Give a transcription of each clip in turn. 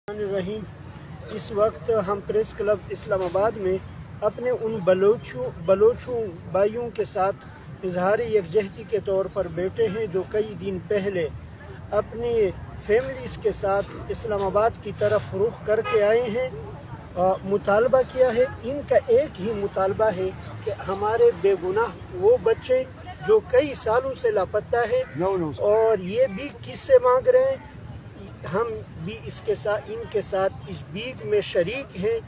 रहीम। इस वक्त हम प्रेस क्लब इस्लामाबाद में अपने उन बलोचों भाइयों के साथ इजहार यकजहती के तौर पर बैठे हैं जो कई दिन पहले अपनी फैमिलीज़ के साथ इस्लामाबाद की तरफ रुख करके आए हैं। मुतालबा किया है, इनका एक ही मुतालबा है कि हमारे बेगुनाह वो बच्चे जो कई सालों से लापता है और ये भी किससे मांग रहे हैं, हम भी इनके साथ इस भीख में शरीक हैं।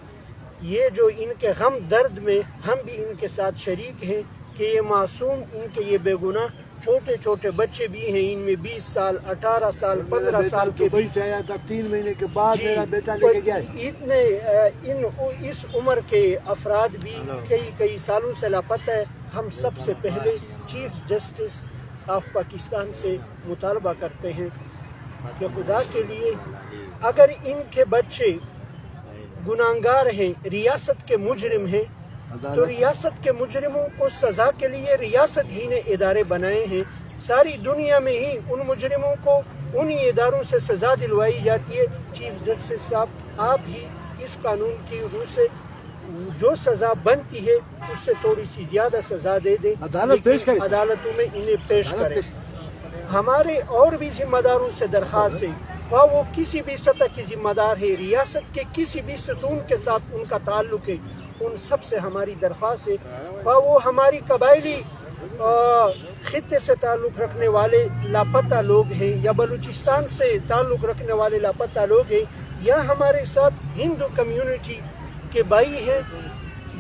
ये जो इनके गम दर्द में हम भी इनके साथ शरीक हैं कि ये मासूम, इनके ये बेगुनाह छोटे छोटे बच्चे भी हैं, इनमें 20 साल 18 साल 15 साल के दुबई से आया था, 3 महीने के बाद मेरा बेटा लेके गया। इस उम्र के अफराद भी कई सालों से लापता है। हम सबसे पहले चीफ जस्टिस ऑफ पाकिस्तान से मुतालबा करते हैं कि खुदा के लिए अगर इनके बच्चे गुनाहगार हैं, रियासत के मुजरिम हैं, तो रियासत के मुजरिमों को सज़ा के लिए रियासत ही ने इदारे बनाए हैं। सारी दुनिया में ही उन मुजरिमों को उन्हीं इदारों से सज़ा दिलवाई जाती है। चीफ जस्टिस साहब, आप ही इस कानून की रूह से जो सज़ा बनती है उससे थोड़ी सी ज़्यादा सज़ा दे दें, अदालतों में इन्हें पेश करें। हमारे और भी जिम्मेदारों से दरख्वास्त है, वो किसी भी सतह के जिम्मेदार है, रियासत के किसी भी सतून के साथ उनका ताल्लुक है, उन सब से हमारी दरख्वास्त है, वो हमारी कबायली खित्ते से ताल्लुक़ रखने वाले लापता लोग हैं या बलूचिस्तान से ताल्लुक़ रखने वाले लापता लोग हैं या हमारे साथ हिंदू कम्युनिटी के भाई हैं।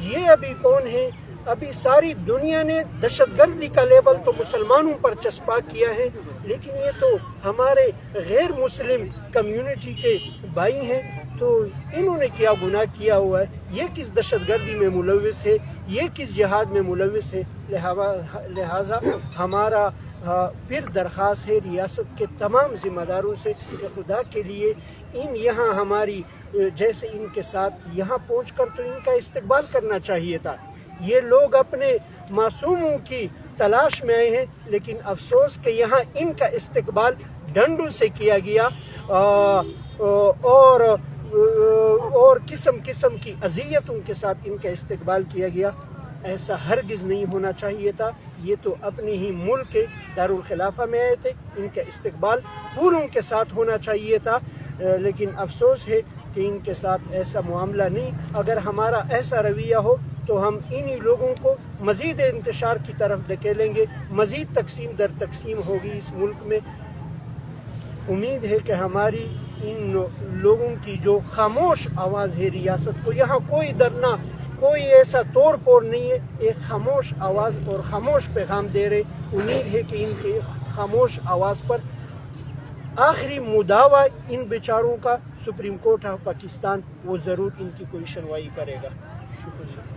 ये अभी कौन है? अभी सारी दुनिया ने दहशतगर्दी का लेबल तो मुसलमानों पर चस्पा किया है, लेकिन ये तो हमारे गैर मुस्लिम कम्युनिटी के भाई हैं। तो इन्होंने क्या गुनाह किया हुआ है? ये किस दहशतगर्दी में मुलविस है? ये किस जिहाद में मुलविस है? लिहाजा हमारा फिर दरख्वास्त है रियासत के तमाम ज़िम्मेदारों से कि खुदा के लिए इन यहाँ हमारी जैसे इनके साथ यहाँ पहुँचकर तो इनका इस्तकबाल करना चाहिए था। ये लोग अपने मासूमों की तलाश में आए हैं, लेकिन अफसोस कि यहाँ इनका इस्तकबाल डंडों से किया गया और किस्म किस्म की अज़ियतों के साथ इनका इस्तकबाल किया गया। ऐसा हरगिज़ नहीं होना चाहिए था। ये तो अपने ही मुल्क के दारुल खिलाफा में आए थे, इनका इस्तकबाल फूलों के साथ होना चाहिए था, लेकिन अफसोस है कि इनके साथ ऐसा मामला नहीं। अगर हमारा ऐसा रवैया हो तो हम इन्हीं लोगों को मज़ीद इंतशार की तरफ धकेलेंगे, मज़ीद तकसीम दर तकसीम होगी इस मुल्क में। उम्मीद है कि हमारी इन लोगों की जो खामोश आवाज़ है रियासत को, यहाँ कोई डरना, कोई ऐसा तोड़ फोड़ नहीं है, एक खामोश आवाज़ और खामोश पैगाम दे रहे। उम्मीद है कि इनके खामोश आवाज़ पर आखिरी मुदावा इन बेचारों का सुप्रीम कोर्ट ऑफ पाकिस्तान वो ज़रूर इनकी कोई सुनवाई करेगा। शुक्रिया।